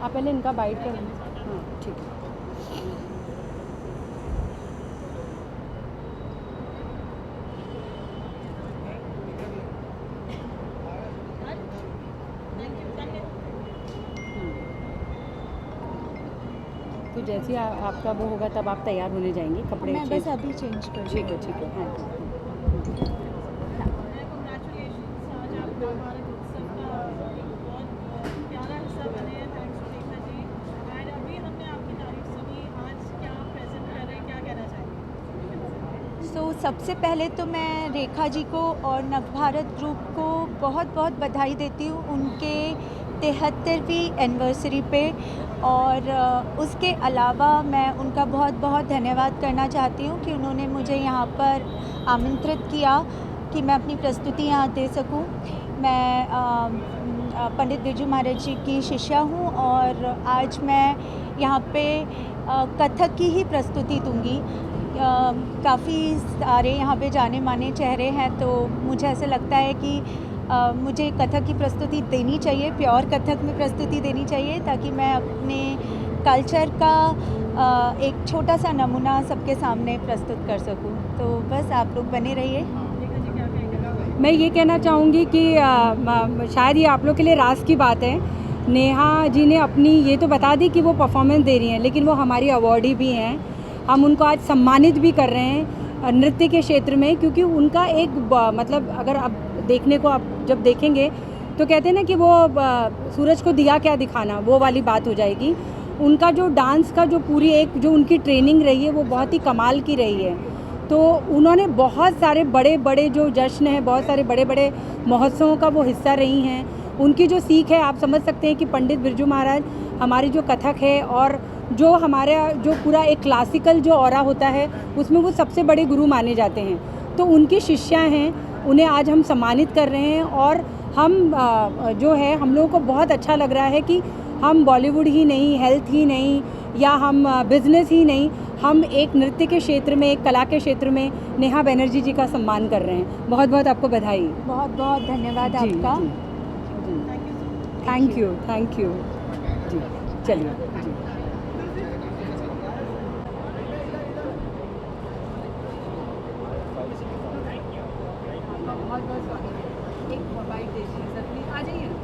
आप पहले इनका बाइट कर लीजिए। हाँ ठीक है। तो जैसे आपका वो होगा तब आप तैयार होने जाएंगे, कपड़े मैं बस अभी चेंज कर ठीक है ठीक है। हाँ सबसे पहले तो मैं रेखा जी को और नवभारत ग्रुप को बहुत बहुत बधाई देती हूँ उनके 73वीं एनिवर्सरी पे। और उसके अलावा मैं उनका बहुत बहुत धन्यवाद करना चाहती हूँ कि उन्होंने मुझे यहाँ पर आमंत्रित किया कि मैं अपनी प्रस्तुति यहाँ दे सकूँ। मैं पंडित बिरजू महाराज जी की शिष्या हूँ और आज मैं यहाँ पे कथक की ही प्रस्तुति दूँगी। काफ़ी सारे यहाँ पे जाने माने चेहरे हैं, तो मुझे ऐसे लगता है कि मुझे कथक की प्रस्तुति देनी चाहिए, प्योर कथक में प्रस्तुति देनी चाहिए, ताकि मैं अपने कल्चर का एक छोटा सा नमूना सबके सामने प्रस्तुत कर सकूं। तो बस आप लोग बने रहिए। मैं ये कहना चाहूँगी कि शायद ये आप लोग के लिए राज की बात है। नेहा जी ने अपनी ये तो बता दी कि वो परफॉर्मेंस दे रही हैं, लेकिन वो हमारी अवॉर्डी भी हैं। हम उनको आज सम्मानित भी कर रहे हैं नृत्य के क्षेत्र में, क्योंकि उनका एक मतलब अगर आप देखने को आप जब देखेंगे तो कहते हैं ना कि वो सूरज को दिया क्या दिखाना, वो वाली बात हो जाएगी। उनका जो डांस का जो पूरी एक जो उनकी ट्रेनिंग रही है वो बहुत ही कमाल की रही है। तो उन्होंने बहुत सारे बड़े बड़े जो जश्न हैं, बहुत सारे बड़े बड़े महोत्सवों का वो हिस्सा रही हैं। उनकी जो सीख है, आप समझ सकते हैं कि पंडित बिरजू महाराज हमारी जो कथक है और जो हमारा जो पूरा एक क्लासिकल जो ऑरा होता है उसमें वो सबसे बड़े गुरु माने जाते हैं। तो उनकी शिष्या हैं, उन्हें आज हम सम्मानित कर रहे हैं। और हम जो है हम लोगों को बहुत अच्छा लग रहा है कि हम बॉलीवुड ही नहीं, हेल्थ ही नहीं, या हम बिजनेस ही नहीं, हम एक नृत्य के क्षेत्र में, एक कला के क्षेत्र में नेहा बनर्जी जी का सम्मान कर रहे हैं। बहुत बहुत आपको बधाई, बहुत बहुत धन्यवाद आपका। थैंक यू जी। चलिए जी। एक मोबाइल दे दीजिए, आ जाइए ना।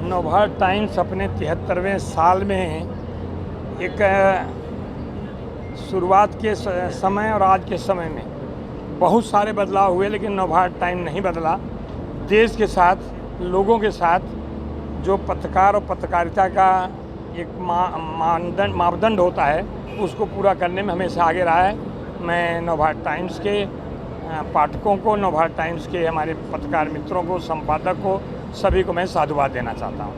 नवभारत टाइम्स अपने 73वें साल में एक शुरुआत के समय और आज के समय में बहुत सारे बदलाव हुए, लेकिन नवभारत टाइम नहीं बदला। देश के साथ, लोगों के साथ जो पत्रकार और पत्रकारिता का एक मापदंड होता है उसको पूरा करने में हमेशा आगे रहा है। मैं नवभारत टाइम्स के पाठकों को, नवभारत टाइम्स के हमारे पत्रकार मित्रों को, संपादक को, सभी को मैं साधुवाद देना चाहता हूँ।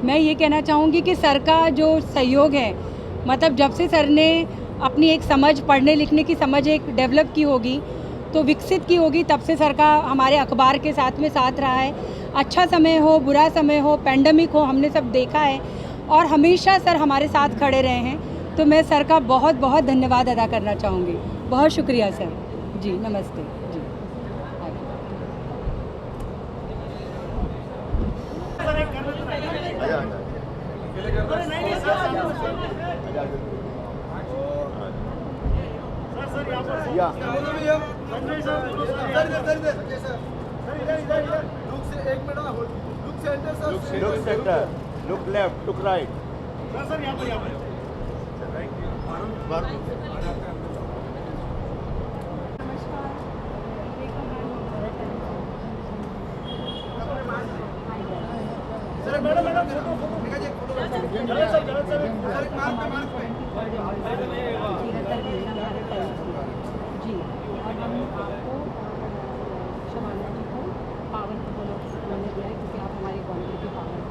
मैं ये कहना चाहूँगी कि सर का जो सहयोग है, मतलब जब से सर ने अपनी एक समझ, पढ़ने लिखने की समझ एक डेवलप की होगी, तो विकसित की होगी, तब से सर का हमारे अखबार के साथ में साथ रहा है। अच्छा समय हो, बुरा समय हो, पैंडमिक हो, हमने सब देखा है और हमेशा सर हमारे साथ खड़े रहे हैं। तो मैं सर का बहुत बहुत धन्यवाद अदा करना चाहूँगी। बहुत शुक्रिया सर जी। नमस्ते जी। Look center, look left, look right. जी, और हम आपको शमाना जी को पावन उन्होंने दिया है, क्योंकि आप हमारी क्वालिटी के पावन हैं।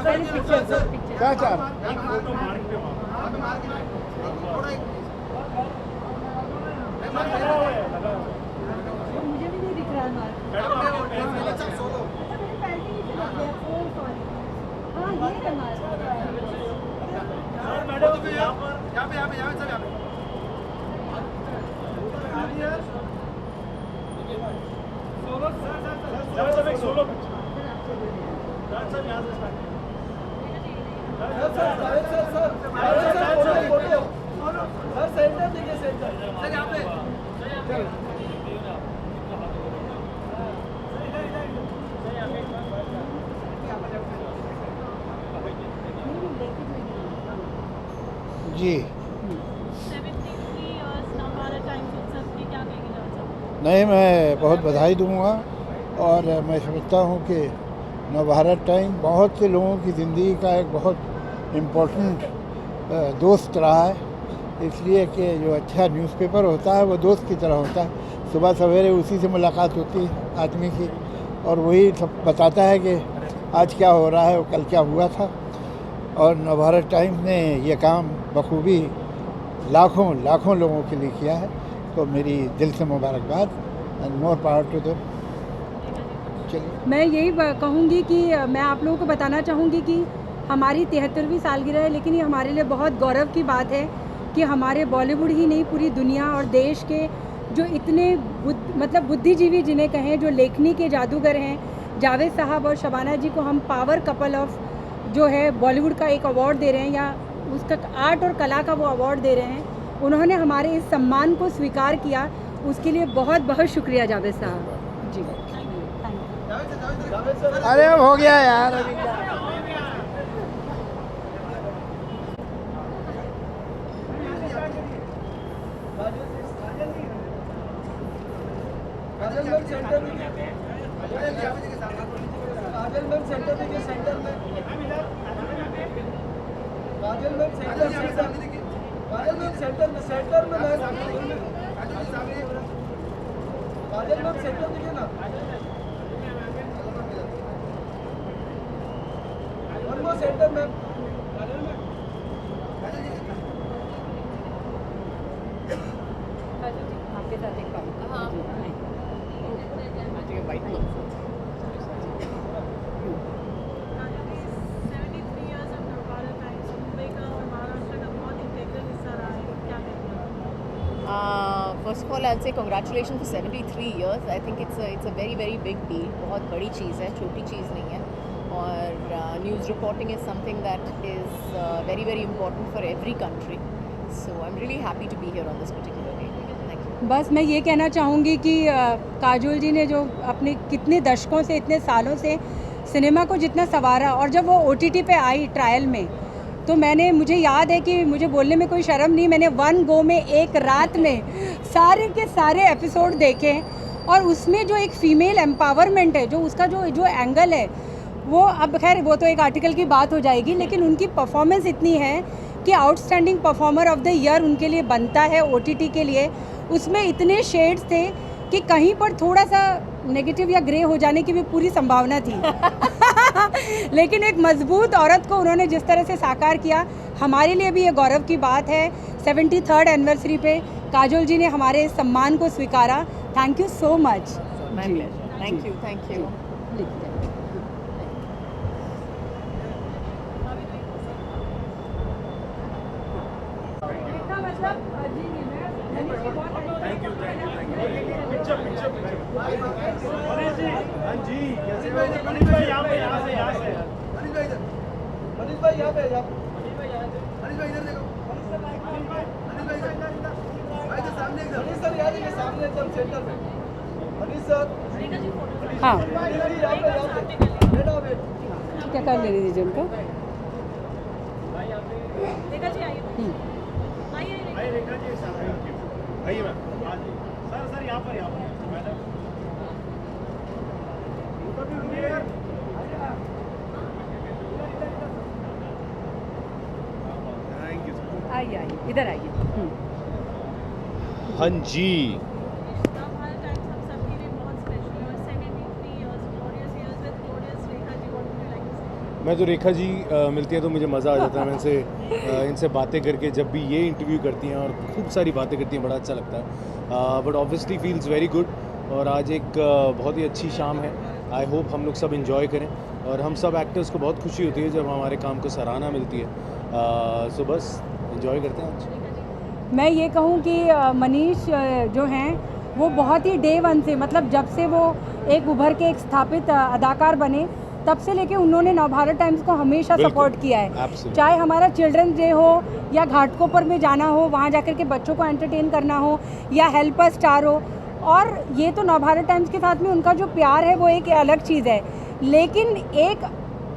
पहले पिक्चर क्या मुझे भी नहीं दिख रहा है मार्क। हाँ ये है मार्क। जी 73 इयर्स नवभारत टाइम्स उत्सव की क्या कहेंगे जहाँ नहीं, मैं बहुत बधाई दूंगा और मैं समझता हूँ कि नवभारत टाइम बहुत से लोगों की ज़िंदगी का एक बहुत इम्पोर्टेंट दोस्त रहा है, इसलिए कि जो अच्छा न्यूज़पेपर होता है वो दोस्त की तरह होता है। सुबह सवेरे उसी से मुलाकात होती है आदमी की और वही सब बताता है कि आज क्या हो रहा है और कल क्या हुआ था। और नवभारत टाइम्स ने ये काम बखूबी लाखों लोगों के लिए किया है, तो मेरी दिल से मुबारकबाद and more power to them. चलिए, मैं यही कहूँगी कि मैं आप लोगों को बताना चाहूँगी कि हमारी 73वीं सालगिरह है, लेकिन ये हमारे लिए बहुत गौरव की बात है कि हमारे बॉलीवुड ही नहीं पूरी दुनिया और देश के जो इतने बुद्धिजीवी जिन्हें कहें, जो लेखनी के जादूगर हैं, जावेद साहब और शबाना जी को हम पावर कपल ऑफ जो है बॉलीवुड का एक अवार्ड दे रहे हैं, या उसका आर्ट और कला का वो अवार्ड दे रहे हैं। उन्होंने हमारे इस सम्मान को स्वीकार किया, उसके लिए बहुत बहुत शुक्रिया जावेद साहब जी। अरे अब हो गया यार अभी क्या। आपके साथ एक बात। First of all, I'll say congratulations for 73 years. I think it's a very big deal. बहुत बड़ी चीज़ है, छोटी चीज़ नहीं है। और news reporting is something that is very important for every country. So I'm really happy to be here on this particular day. Thank you. बस मैं ये कहना चाहूँगी कि काजोल जी ने जो अपने कितने दशकों से, इतने सालों से सिनेमा को जितना संवारा, और जब वो OTT पे आई ट्रायल में, तो मुझे याद है कि मुझे बोलने में कोई शर्म नहीं, मैंने वन गो में एक रात में सारे के सारे एपिसोड देखे। और उसमें जो एक फ़ीमेल एम्पावरमेंट है, जो उसका जो एंगल है, वो अब खैर वो तो एक आर्टिकल की बात हो जाएगी, लेकिन उनकी परफॉर्मेंस इतनी है कि outstanding performer of the year उनके लिए बनता है OTT के लिए। उसमें इतने शेड्स थे कि कहीं पर थोड़ा सा नेगेटिव या ग्रे हो जाने की भी पूरी संभावना थी लेकिन एक मजबूत औरत को उन्होंने जिस तरह से साकार किया, हमारे लिए भी ये गौरव की बात है। 73rd एनिवर्सरी पे काजोल जी ने हमारे इस सम्मान को स्वीकारा। Thank you so much. My pleasure. Thank you. हाँ, क्या कर लेने दीजिए उनको। आइए इधर आइए। हाँ जी, नवभारत टाइम्स हम सबके लिए बहुत स्पेशल है। 73 years glorious years with glorious Rekha ji, what would you like to say? मैं तो रेखा जी मिलती है तो मुझे मज़ा आ जाता है। मैं इनसे बातें करके, जब भी ये इंटरव्यू करती हैं और खूब सारी बातें करती हैं, बड़ा अच्छा लगता है। But obviously feels very good, और आज एक बहुत ही अच्छी शाम है। आई होप हम लोग सब इन्जॉय करें, और हम सब एक्टर्स को बहुत खुशी होती है जब हमारे काम को सराहना मिलती है। सो बस इन्जॉय करते हैं आज। मैं ये कहूँ कि मनीष जो हैं वो बहुत ही डे वन से, मतलब जब से वो एक उभर के एक स्थापित अदाकार बने, तब से लेके उन्होंने नवभारत टाइम्स को हमेशा बिल्कुल, सपोर्ट किया है। absolutely। चाहे हमारा चिल्ड्रंस डे हो या घाटकोपर में जाना हो, वहाँ जाकर के बच्चों को एंटरटेन करना हो, या हेल्प अस स्टार हो। और ये तो नवभारत टाइम्स के साथ में उनका जो प्यार है वो एक अलग चीज़ है, लेकिन एक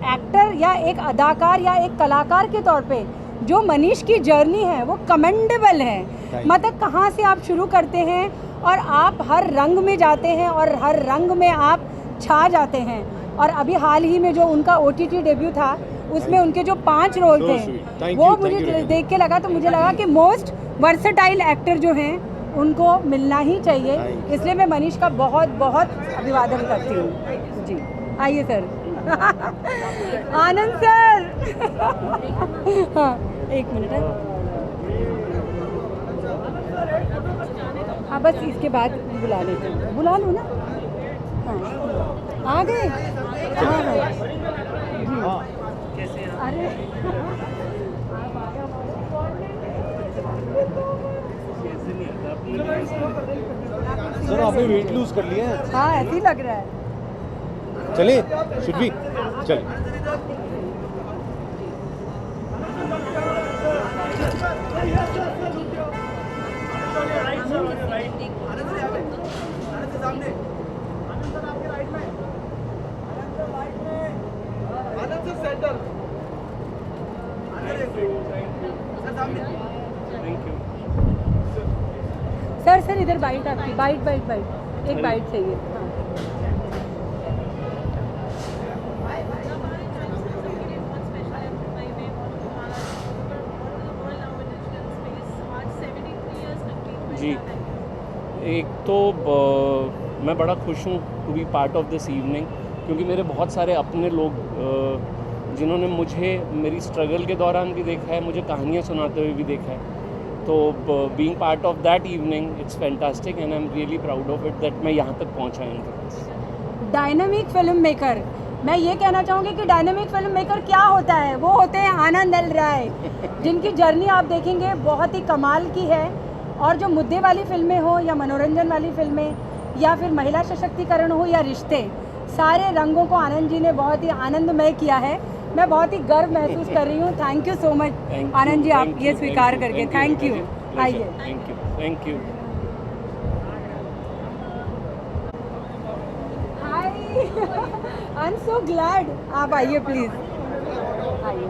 एक्टर या एक अदाकार या एक कलाकार के तौर पे जो मनीष की जर्नी है वो कमेंडेबल है। मतलब कहाँ से आप शुरू करते हैं और आप हर रंग में जाते हैं और हर रंग में आप छा जाते हैं। और अभी हाल ही में जो उनका OTT डेब्यू था, उसमें उनके जो 5 रोल थे वो मुझे देख के लगा, तो मुझे लगा कि मोस्ट वर्सेटाइल एक्टर जो हैं उनको मिलना ही चाहिए। इसलिए मैं मनीष का बहुत बहुत अभिवादन करती हूँ जी। आइए सर। आनंद सर। हाँ, 1 मिनट है। हाँ, बस इसके बाद बुला लेते हैं, बुला लो ना। हाँ, आ गए। हाँ हाँ जी। अरे सर आपने वेट लूज कर लिया है। हाँ, ऐसे ही लग रहा है। चलिए शुड भी चल। सर सर इधर बाइट आपकी, बाइट बाइट बाइट, एक बाइट चाहिए। हाँ। जी, एक तो मैं बड़ा खुश हूँ to be part of this evening, क्योंकि मेरे बहुत सारे अपने लोग जिन्होंने मुझे मेरी स्ट्रगल के दौरान भी देखा है, मुझे कहानियाँ सुनाते हुए भी देखा है। तो being part of that evening it's fantastic and I am really proud of it that मैं यहाँ तक पहुँचा हूँ। डायनामिक फिल्म मेकर, मैं ये कहना चाहूँगी कि डायनामिक फिल्म मेकर क्या होता है, वो होते हैं आनंद एल राय, जिनकी जर्नी आप देखेंगे बहुत ही कमाल की है। और जो मुद्दे वाली फिल्में हो या मनोरंजन वाली फिल्में या फिर महिला सशक्तिकरण हो या रिश्ते, सारे रंगों को आनंद जी ने बहुत ही आनंदमय किया है। मैं बहुत ही गर्व महसूस कर रही हूँ। Thank you so much Anand ji, आप ये स्वीकार करके। Thank you. आइए। Thank you. Hi, I am so glad. आप आइए प्लीज। आइए।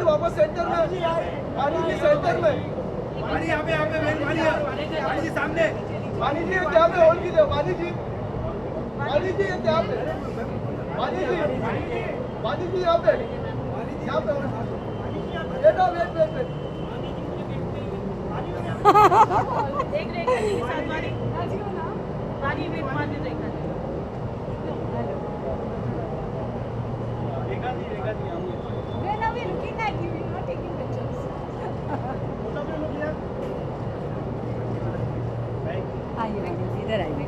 वापस सेंटर में, सेंटर में सामने। वाणी जी क्या पे होल्ड कीजिए। वाणी जी क्या पे, वाणी जी यहाँ पे बेटा वेट। एक रेखा जी के साथ Vani wait Vani Rekha ji. When are we looking at you? You're not taking pictures. आइए इधर आइए।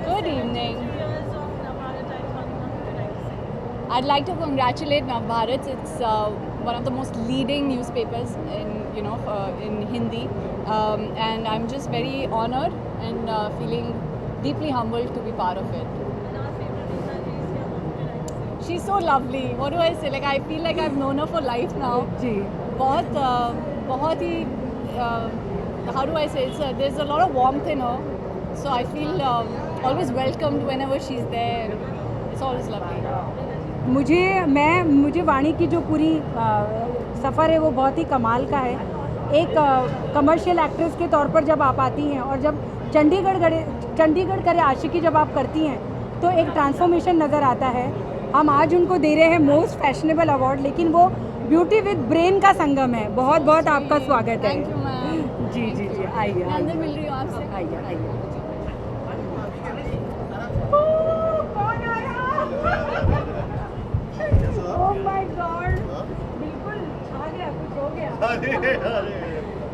Good evening. I'd like to congratulate Navbharat. It's one of the most leading newspapers in Hindi, and I'm just very honored and feeling deeply humbled to be part of it. She's so lovely. What do I say? Like I feel like I've known her for life now. जी। बहुत ही how do I say? There's a lot of warmth in her, so I feel always welcomed whenever she's there. It's always lovely. मुझे वाणी की जो पूरी सफ़र है वो बहुत ही कमाल का है। एक कमर्शियल एक्ट्रेस के तौर पर जब आप आती हैं और जब चंडीगढ़ करे आशिकी जब आप करती हैं तो एक ट्रांसफॉर्मेशन नज़र आता है। हम आज उनको दे रहे हैं मोस्ट फैशनेबल अवार्ड, लेकिन वो ब्यूटी विद ब्रेन का संगम है। बहुत बहुत आपका स्वागत है। Thank you, ma'am. आइए मैं अंदर मिल रही हूँ आपसे। आइए आइए। ओह माय गॉड, बिल्कुल छा गया, कुछ हो गया।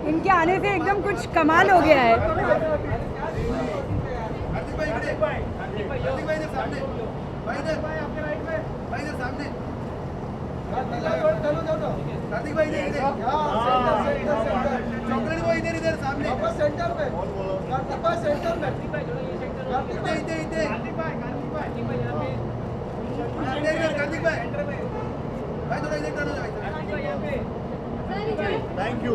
इनके आने से एकदम कुछ कमाल हो गया है। कार्तिक भाई इधर चॉकलेट भाई इधर सामने सेंटर में, कार्तिक भाई सेंटर में, कार्तिक भाई इधर कार्तिक भाई भाई थोड़ा इधर टर्न हो जाए। Thank you.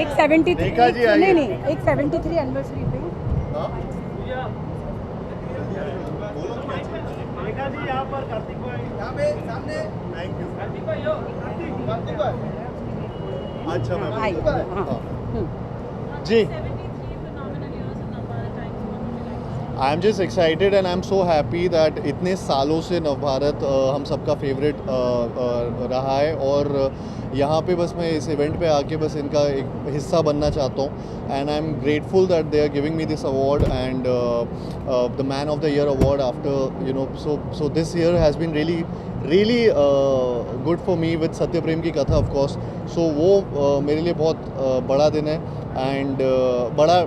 एक 73 रेखा जी आइए। नहीं एक 73 एनिवर्सरी पे रेखा जी यहाँ पर, कार्तिक भाई यहाँ पे सामने। Thank you. कार्तिक भाई अच्छा मैम। आइए। हाँ। जी, 73 phenomenal years of Navbharat Times. What would you like to say? I am just excited and I am so happy that इतने सालों से नवभारत हम सबका फेवरेट रहा है, और यहाँ पे बस मैं इस इवेंट पे आके बस इनका एक हिस्सा बनना चाहता हूँ, and I am grateful that they are giving me this award and the man of the year award after you know so this year has been really good for me with सत्य प्रेम की कथा of course. सो वो मेरे लिए बहुत बड़ा दिन है एंड बड़ा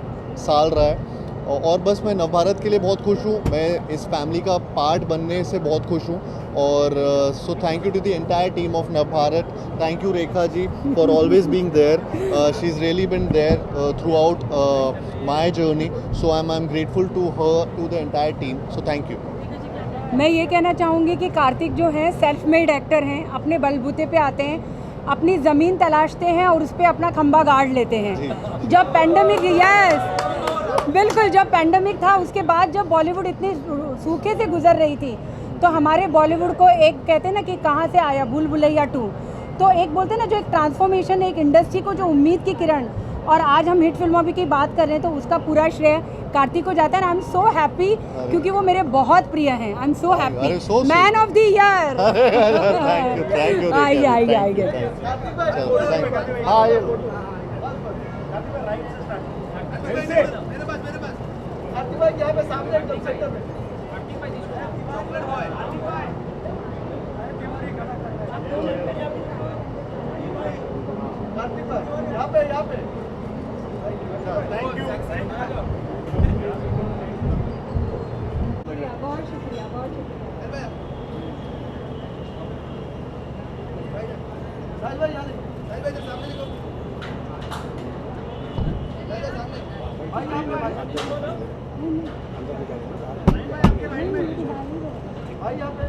साल रहा है, और बस मैं नवभारत के लिए बहुत खुश हूँ, मैं इस फैमिली का पार्ट बनने से बहुत खुश हूँ। और so thank you to the entire team of Navbharat, thank you Rekha ji for always being there, she is really been there throughout my journey, so I am grateful to her, to the entire team, so thank you. मैं ये कहना चाहूँगी कि कार्तिक जो हैं self made actor हैं, अपने बलबूते पे आते हैं, अपनी ज़मीन तलाशते हैं और उस पर अपना खंबा गाड़ लेते हैं। जब पैंडमिक, यस बिल्कुल, जब पैंडमिक था उसके बाद जब बॉलीवुड इतनी सूखे से गुजर रही थी, तो हमारे बॉलीवुड को एक कहते हैं ना कि कहाँ से आया भूल भुलैया 2, तो एक बोलते हैं ना जो एक ट्रांसफॉर्मेशन, एक इंडस्ट्री को जो उम्मीद की किरण, और आज हम हिट फिल्मों की बात कर रहे हैं, तो उसका पूरा श्रेय कार्तिक को जाता है। आई एम सो हैप्पी क्योंकि वो मेरे बहुत प्रिय हैं। आई am so happy, man of the year. Thank you. आइए आइए आइए। मेरे पास कार्तिक भाई यहाँ पे सामने एकदम सेंटर में। कार्तिक भाई चॉकलेट बॉय। कार्तिक भाई यहाँ पे थैंक यू। बहुत शुक्रिया, बहुत शुक्रिया। साहिल भाई यहाँ साहिल भाई इधर सामने देखो, सामने भाई यहाँ पे भाई यहाँ पे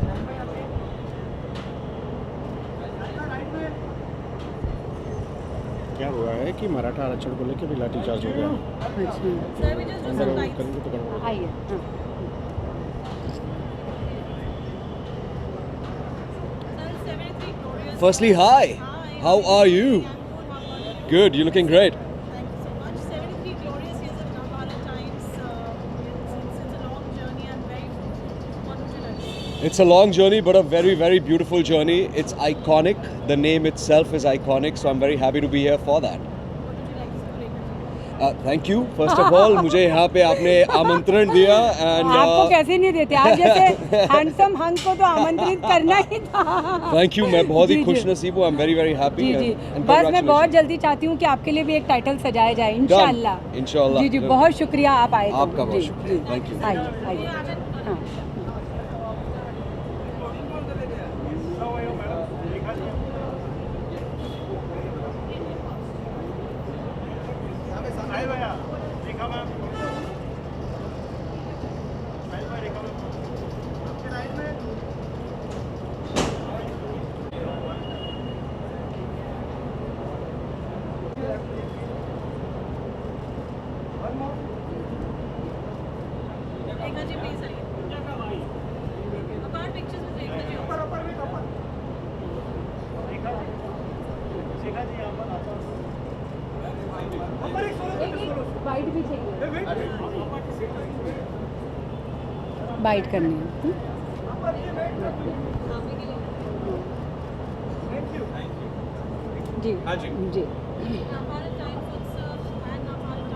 क्या हुआ है कि मराठा आरक्षण को लेकर भी लाठीचार्ज हो गया। Sir, we just do some lights. करेंगे तो करेंगे। आइए। हाँ। Sir, 73 glorious. Firstly, hi. Hi. How are you? I'm good. How are you? Good. You're looking great. Thank you so much. 73 glorious years of Navbharat Times. It's a long journey and very fruitful. What would you like to say? It's a long journey, but a very, very beautiful journey. It's iconic. The name itself is iconic, so I'm very happy to be here for that. What would you like to say, Rekha ji? Thank you. First of all, मुझे यहाँ पे आपने आमंत्रण दिया and आपको कैसे नहीं देते, आप जैसे हैंडसम हंक को तो आमंत्रित करना ही था। thank you. मैं बहुत ही जी, जी। खुशनसीब हूँ. I'm very, very happy. Ji ji, and बस मैं congratulations. बहुत जल्दी चाहती हूँ कि आपके लिए भी एक टाइटल सजाया जाए इंशाल्लाह। इंशाल्लाह। जी जी, बहुत शुक्रिया आप आए। आपका बहुत शुक्रिया। Thank you. आइए आइए। हाँ। Rekha ji, please आइए. Apart pictures with Rekha ji also. बाइट भी चाहिए, बाइट करनी है। जी जी। Navbharat Times Utsav and Navbharat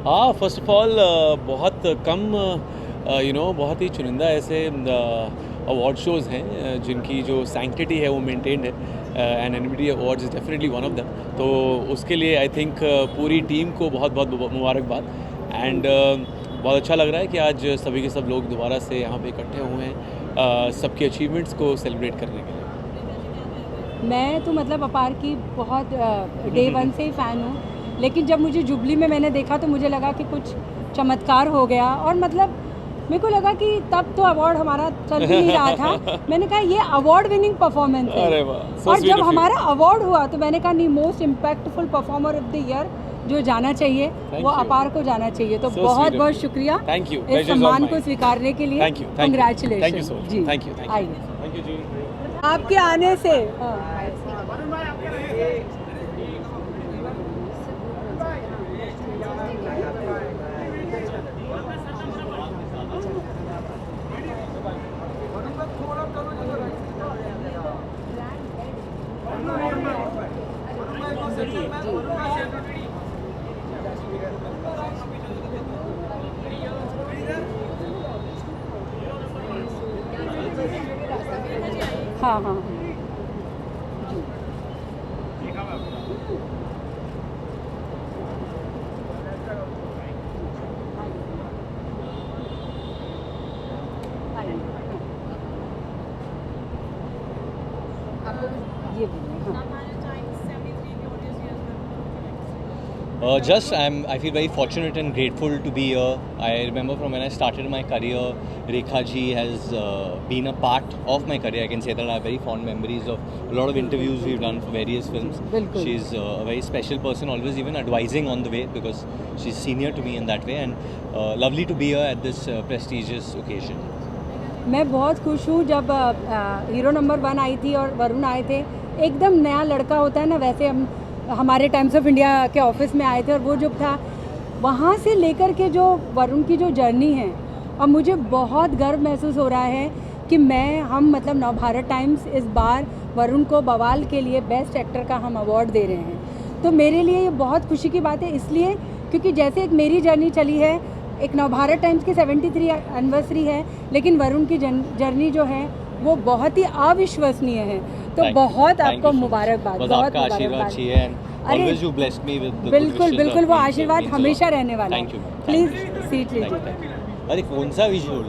हाँ, फर्स्ट ऑफ ऑल बहुत कम बहुत ही चुनिंदा ऐसे अवार्ड शोज़ हैं जिनकी जो सैंक्टिटी है वो मेंटेन्ड है and NBT awards is definitely one of them. तो उसके लिए आई थिंक पूरी टीम को बहुत बहुत मुबारकबाद एंड बहुत अच्छा लग रहा है कि आज सभी के सब लोग दोबारा से यहाँ पे इकट्ठे हुए हैं सबके अचीवमेंट्स को सेलिब्रेट करने के लिए। मैं तो मतलब अपार की बहुत डे वन से ही फ़ैन हूँ, लेकिन जब मुझे जुबली में मैंने देखा तो मुझे लगा कि कुछ चमत्कार हो गया और मतलब मेरे को लगा कि तब तो अवार्ड हमारा चल भी नहीं रहा था। मैंने कहा ये अवार्ड विनिंग परफॉर्मेंस है। अरे वाह, और जब हमारा अवार्ड हुआ तो मैंने कहा नहीं, most impactful performer of the year जो जाना चाहिए वो अपार को जाना चाहिए। तो बहुत बहुत शुक्रिया थैंक यू इस सम्मान को स्वीकारने के लिए। Congratulation. Thank you so much. Thank you आइए आपके आने से हाँ हाँ ये I feel very fortunate and grateful to be here. I remember from when I started my career, Rekha ji has been a part of my career. I can say that I have very fond memories of a lot of interviews we've done for various films. She's a very special person, always even advising on the way because she's senior to me in that way, and lovely to be here at this prestigious occasion. मैं बहुत खुश हूँ जब hero number 1 आई थी और वरुण आए थे। एकदम नया लड़का होता है ना, वैसे हम हमारे टाइम्स ऑफ इंडिया के ऑफिस में आए थे और वो जो था वहाँ से लेकर के जो वरुण की जो जर्नी है, और मुझे बहुत गर्व महसूस हो रहा है कि हम मतलब नवभारत टाइम्स इस बार वरुण को बवाल के लिए बेस्ट एक्टर का हम अवार्ड दे रहे हैं। तो मेरे लिए ये बहुत खुशी की बात है, इसलिए क्योंकि जैसे एक मेरी जर्नी चली है, एक नवभारत टाइम्स की 73 एनिवर्सरी है, लेकिन वरुण की जर्नी जो है वो बहुत ही अविश्वसनीय है। तो बहुत आपको मुबारकबाद, बहुत मुबारकबाद। अरे बिल्कुल बिल्कुल, वो आशीर्वाद हमेशा रहने वाला है। प्लीज सीट लीजिए। अरे कौन सा विजुअल?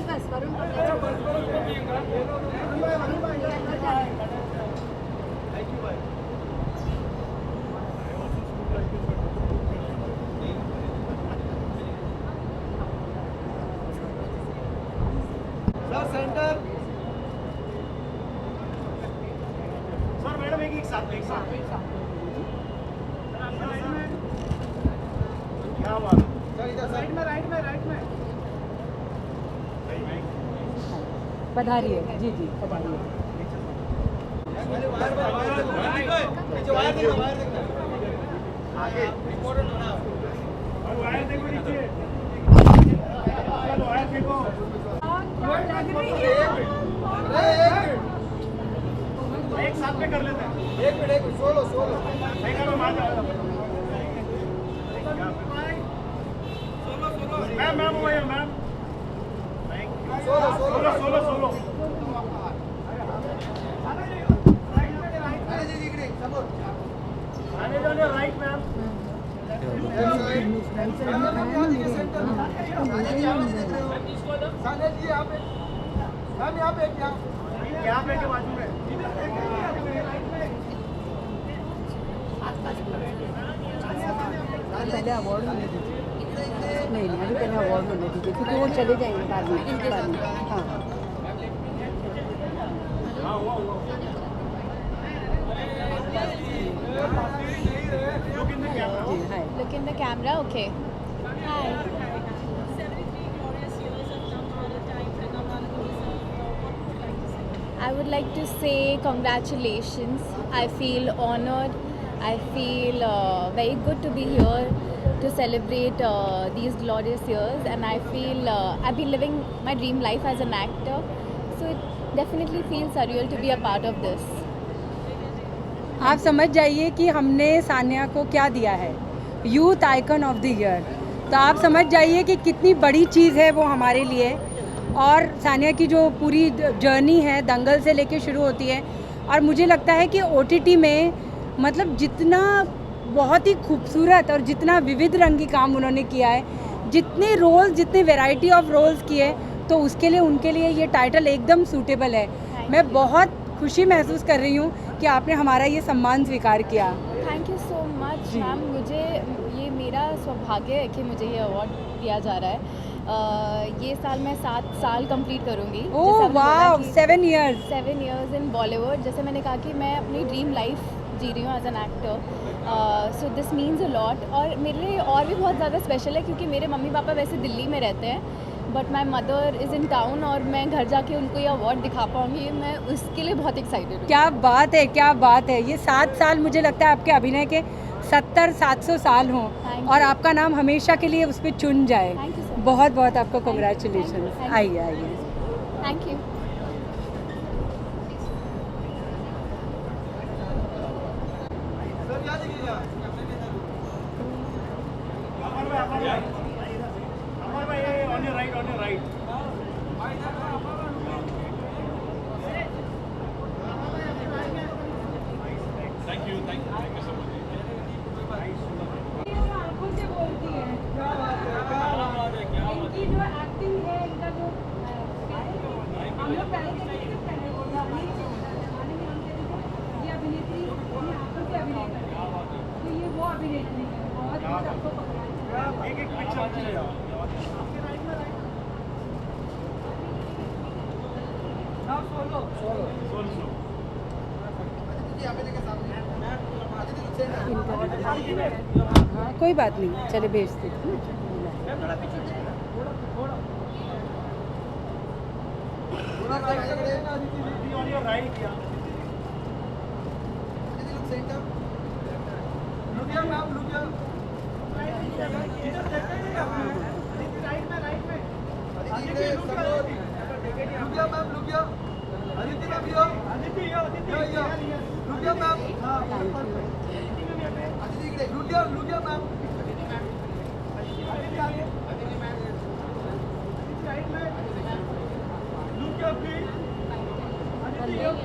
बस वरुण सेंटर सर, मैडम एक साथ क्या बात सर, इधर साइड में, राइट में पधारिए। जी पधारिए। आगे इम्पोर्टेंट बना और वायर देखो नीचे, वायर देखो। एक साथ में कर लेते हैं। एक मिनट, सोलो नहीं करो, ma'am ma'am solo right ma'am. यहाँ पे के बाजू में पहले अवार्ड होने दीजिए। नहीं अभी पहले अवार्ड होने दीजिए क्योंकि वो चले जाएंगे बाद में। हाँ Look in the camera, okay. Hi. 73 glorious years of Navbharat time for Navbharat tourism. What would you like to say? I would like to say congratulations. I feel honored. I feel very good to be here to celebrate these glorious years, and I feel I've been living my dream life as an actor, so it definitely feels surreal to be a part of this. आप समझ जाइए कि हमने सान्या को क्या दिया है, youth icon of the year. तो आप समझ जाइए कि कितनी बड़ी चीज़ है वो हमारे लिए। और सान्या की जो पूरी जर्नी है दंगल से लेके शुरू होती है, और मुझे लगता है कि OTT में मतलब जितना बहुत ही खूबसूरत और जितना विविध रंगी काम उन्होंने किया है, जितने रोल्स, जितने वैरायटी ऑफ रोल्स किए, तो उसके लिए उनके लिए ये टाइटल एकदम सूटेबल है। मैं बहुत खुशी महसूस कर रही हूँ कि आपने हमारा ये सम्मान स्वीकार किया। Thank you so much ma'am. मुझे ये मेरा सौभाग्य है कि मुझे ये अवार्ड दिया जा रहा है। ये साल मैं 7 साल कंप्लीट करूँगी। ओह वाह, 7 years। 7 years इन बॉलीवुड। जैसे मैंने कहा कि मैं अपनी ड्रीम लाइफ जी रही हूँ as an actor, so this means a lot. और मेरे लिए और भी बहुत ज़्यादा स्पेशल है क्योंकि मेरे मम्मी पापा वैसे दिल्ली में रहते हैं, but my mother is in town, और मैं घर जाके उनको ये अवार्ड दिखा पाऊँगी। मैं उसके लिए बहुत एक्साइटेड हूँ। क्या बात है, क्या बात है। ये 7 साल मुझे लगता है आपके अभिनय के 70-700 साल हों, और आपका नाम हमेशा के लिए उस पर चुन जाए। बहुत बहुत आपको कॉन्ग्रेचुलेशन। आइए आइए। Thank you. On your right, on your right. Thank you so much. आंखों से बोलती है, इनकी जो एक्टिंग है, इनका जो हम लोग पहले से ये अभिनेत्री अपनी आंखों से अभिनय करती है, तो ये वो अभिनेत्री है। बहुत कुछ आपको पकड़ा है। एक पिक्चर हाँ, कोई बात नहीं, चले भेजते। on your right, yeah. Look here, ma'am, look here. Right में, right में. Aditi, look here. Look here, ma'am, look here. Aditi, ma'am, here. Aditi, here. Look here, ma'am. Aditi, look here, ma'am. Aditi, आगे. Right में. Look here, please. Aditi, here.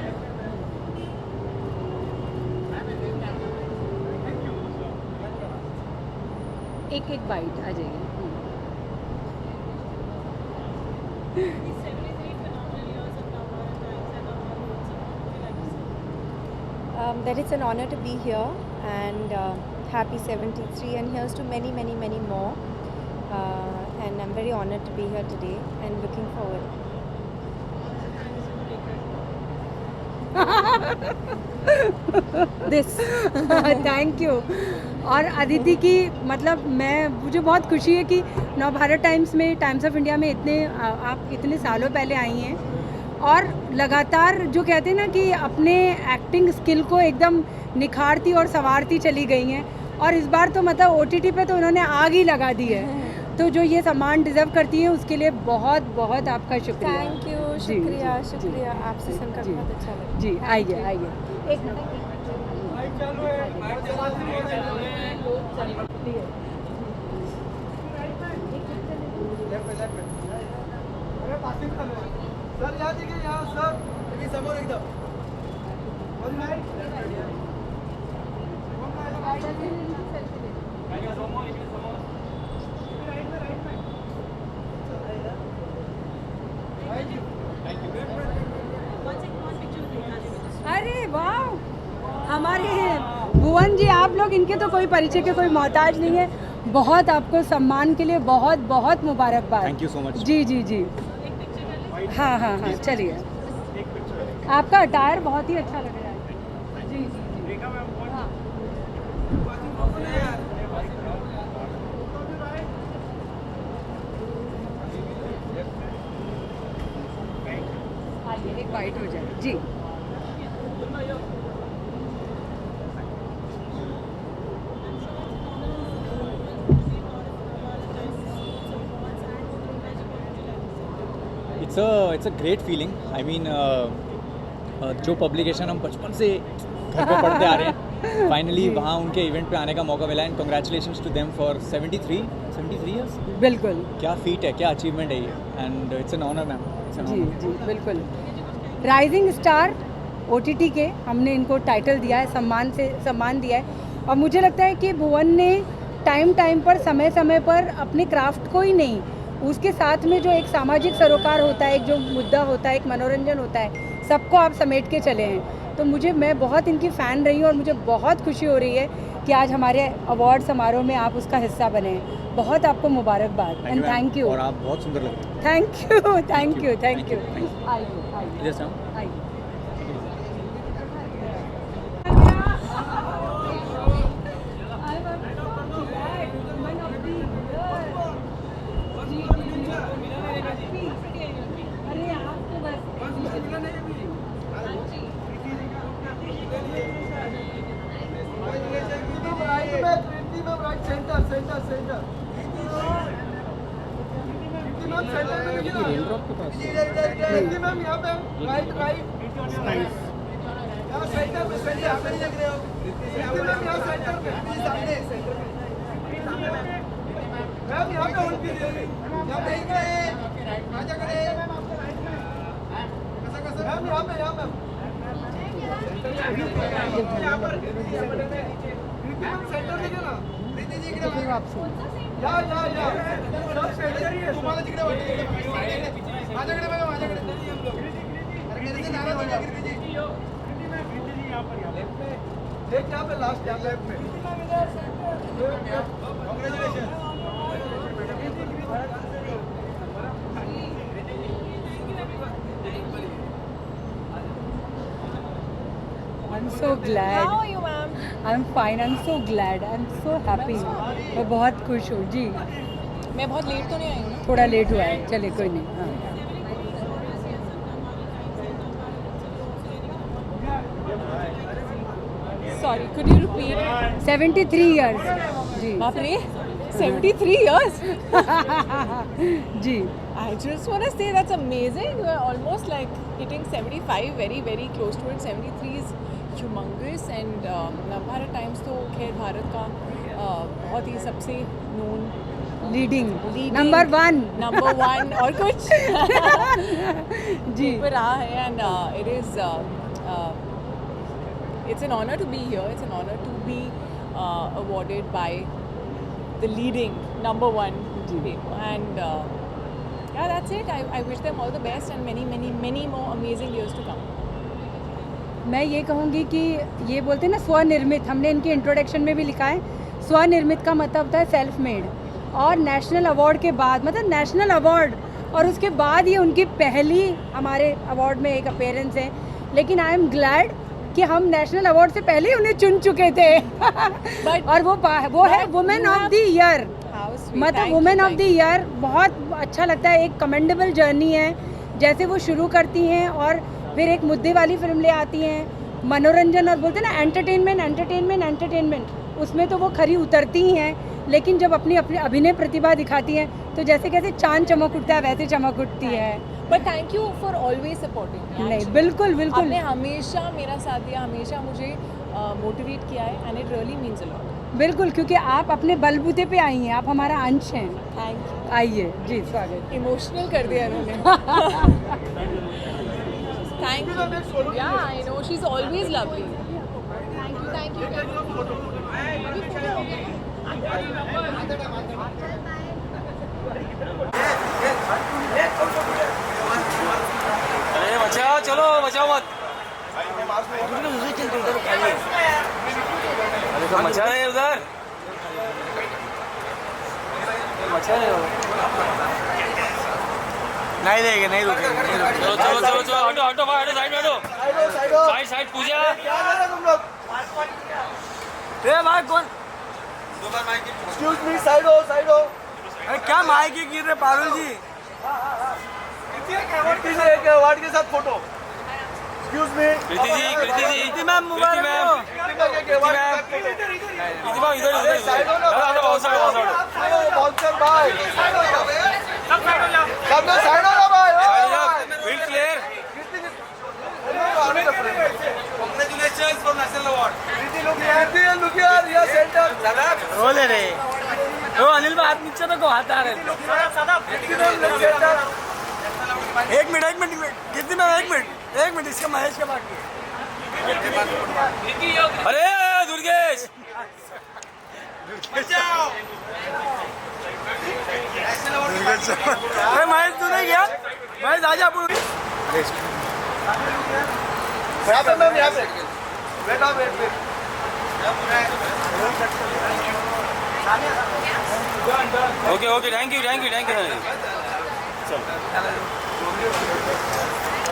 एक एक bite आ जाएगी। That it's an honor to be here, and happy 73, and here's to many, many, many more. And I'm very honored to be here today and looking forward. This thank you. और अदिति की मतलब मुझे बहुत खुशी है कि Navbharat times में, times of India में आप इतने सालों पहले आई हैं, और लगातार जो कहते हैं ना कि अपने एक्टिंग स्किल को एकदम निखारती और संवारती चली गई हैं, और इस बार तो मतलब OTT पे तो उन्होंने आग ही लगा दी है। तो जो ये सम्मान डिजर्व करती हैं उसके लिए बहुत बहुत आपका शुक्रिया। थैंक यू, शुक्रिया शुक्रिया। आपसे सुनकर बहुत अच्छा लगा। जी आइए आइए। एक मिनट। सर यहाँ देखिए, यहाँ सर अभी समोर एकदम अरे वाह, हमारे भुवन जी, आप लोग इनके तो कोई परिचय के कोई मोहताज नहीं है। बहुत आपको सम्मान के लिए बहुत बहुत मुबारकबाद। Thank you so much. जी जी जी। हाँ हाँ हाँ, चलिए। आपका अटायर बहुत ही अच्छा लग रहा है। जी जी। आइए एक बाइट हो जाए जी। It's a great feeling. I mean, जो पब्लिकेशन हम बचपन से घर पे पढ़ते आ रहे हैं, फाइनली वहाँ उनके इवेंट पे आने का मौका मिला and congratulations to them for 73 years. बिल्कुल, क्या फीट है, क्या अचीवमेंट है ये, and it's an honour ma'am. जी जी बिल्कुल। राइजिंग स्टार OTT के हमने इनको टाइटल दिया है, सम्मान दिया है, और मुझे लगता है कि भुवन ने टाइम पर समय पर अपने क्राफ्ट को ही नहीं, उसके साथ में जो एक सामाजिक सरोकार होता है, एक जो मुद्दा होता है, एक मनोरंजन होता है, सबको आप समेट के चले हैं। तो मैं बहुत इनकी फ़ैन रही हूँ और मुझे बहुत खुशी हो रही है कि आज हमारे अवार्ड समारोह में आप उसका हिस्सा बने हैं। बहुत आपको मुबारकबाद एंड थैंक यू। और आप बहुत सुंदर लग रहे हैं। Thank you. आइए। मैम यहाँ पे राइट यहाँ सेंटर में देख रहे हो मैम, यहाँ सेंटर में सामने मैम यहाँ पे होल्ड कीजिए, यहाँ पे आजा करे मैम, यहाँ पे सेंटर देखिए ना, प्रीति जी या सब सेंटर ही है, तुम्हाला तिकडे वाटते माझ्याकडे बघा, माझ्याकडे अरे नाराज हो गया प्रीति जी यहाँ पे लास्ट लेफ्ट में। Congratulation. I'm so glad. How are you, ma'am? I'm fine. I'm so glad. I'm so happy. मैं बहुत खुश हूँ जी। मैं बहुत लेट तो नहीं आई हूँ ना? थोड़ा लेट हुआ है, चलिए कोई नहीं। हाँ। Sorry, could you repeat? 73 years जी। बाप रे, 73 years? जी। I just want to say that's amazing. You are almost like hitting 75, very very close to it. 73 is humongous and Navbharat times तो खैर भारत का बहुत ही सबसे known लीडिंग नंबर वन और कुछ जी पर रहा है and it is it's an honor to be here. It's an honor to be awarded by the leading number one paper and yeah, that's it. I wish them all the best and many more amazing years to come. मैं ये कहूँगी कि ये बोलते हैं ना स्वनिर्मित, हमने इनके इंट्रोडक्शन में भी लिखा है, स्वनिर्मित का मतलब होता है सेल्फ मेड, और नेशनल अवार्ड के बाद मतलब नेशनल अवार्ड और उसके बाद ये उनकी पहली हमारे अवार्ड में एक अपीयरेंस है, लेकिन आई एम ग्लैड कि हम नेशनल अवार्ड से पहले ही उन्हें चुन चुके थे और वो है वुमेन ऑफ द ईयर, मतलब वुमेन ऑफ द ईयर। बहुत अच्छा लगता है, एक कमेंडेबल जर्नी है, जैसे वो शुरू करती हैं और फिर एक मुद्दे वाली फिल्म ले आती हैं, मनोरंजन और बोलते हैं ना एंटरटेनमेंट, उसमें तो वो खरी उतरती ही हैं, लेकिन जब अपनी अभिनय प्रतिभा दिखाती हैं तो जैसे कैसे चांद चमक उठता है वैसे चमक उठती है। But thank you for always supporting. नहीं बिल्कुल आपने हमेशा मेरा साथ दिया, हमेशा मुझे मोटिवेट किया है and it really means a lot. बिल्कुल, क्योंकि आप अपने बलबूते पे आई हैं, आप हमारा अंश हैं। Thank you. आइए जी, स्वागत। इमोशनल कर दिया इन्होंने। Thank you. Yeah I know she is always lovely. Thank you. अरे बचाओ, चलो बचाओ मत। अरे तो मचा है उधर, मचा है। नहीं देंगे, नहीं रुकेंगे। चलो हटो साइड में हटो, साइड पूजा। रे भाई कौन एक्सक्यूज मी साइड हो अरे क्या माइक ही गिर रहे पारुल जी कृति से एक अवार्ड के साथ फोटो एक्सक्यूज मी कृति मैम मोबाइल मैम इधर साइड हो ना बॉक्सर भाई सब लोग साइड हो ना भाई field clear Congratulations for national award. Kriti, look here, here center. रोले रे ओ अनिल भाई हाथ नीचे रखो हाथ आ रहे एक मिनट कितनी में एक मिनट इसका महेश का बाकी अरे दुर्गेश अरे महेश तू नहीं गया महेश आजा यहाँ पे मैम यहाँ पे बेटा वेट ओके थैंक यू चलो